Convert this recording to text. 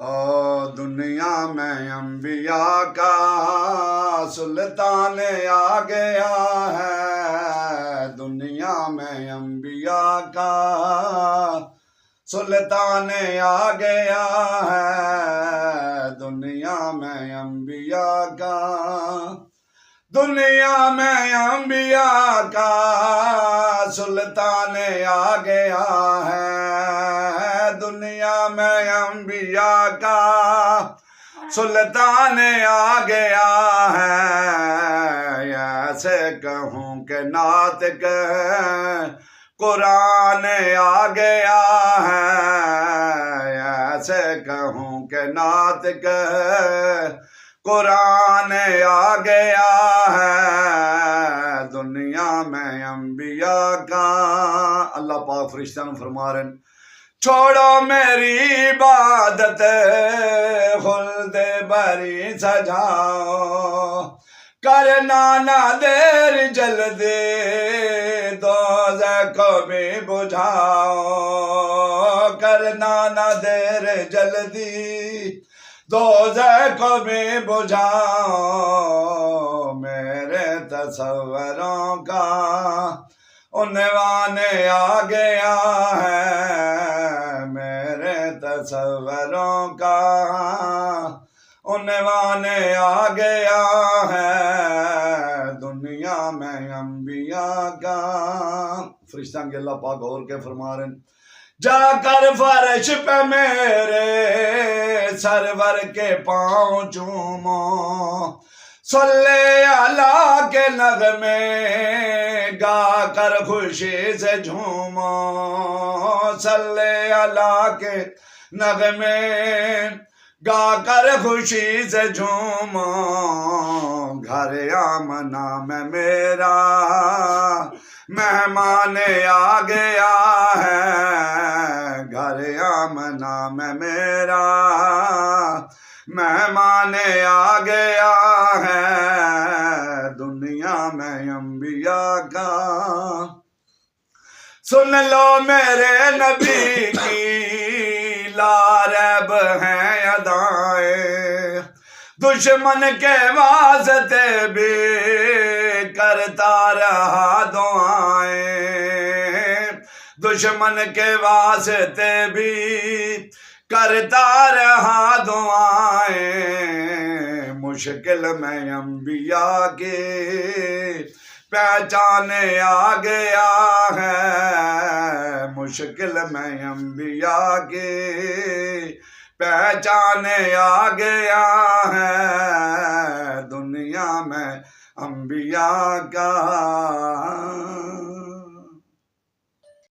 ओ दुनिया में अंबिया का सुल्तान आ गया है। दुनिया में अंबिया का सुल्तान आ गया है। दुनिया में अंबिया का, दुनिया में अंबिया का सुल्तान आ गया है। दुनिया में अंबिया का सुल्तान आ गया है। ऐसे कहूँ के नातिक कुरान आ गया है। ऐसे कहूँ के नातिक कुरान आ गया है। दुनिया में अंबिया का, अल्लाह पाक फरिश्ता ने फरमा रहे, छोड़ो मेरी इबादत खुल्द बरी सजाओ, करना ना देर जल्दी दोज़ख को भी बुझाओ, करना ना देर जल्दी दोज़ख को भी बुझाओ। मेरे तसव्वुरों का उन्वान आ गया है। मेरे तसव्वुरों का उन्वान आ गया है। दुनिया में अंबिया का, फरिश्ता के अल्लाह पाक गौर के फरमा रहे, जाकर फर्श पे मेरे सरवर के पाँव चूमो, सल्ले अला के नगमे गा कर खुशी से झूमो, सल्ले अला के नगमे गा कर खुशी से झूमो। घर आमना में मेरा मेहमान आ गया है। घर आमना में मेरा मेहमान आ गया है। दुनिया में अंबिया का, सुन लो मेरे नबी की लारब हैं अदाएं, दुश्मन के वास्ते भी करता रहा दुआएं, दुश्मन के वास्ते भी करता रहा दुआएं। मुश्किल में अंबिया के पहचान आ गया है। मुश्किल में अंबिया के पहचान आ गया है। दुनिया में अंबिया का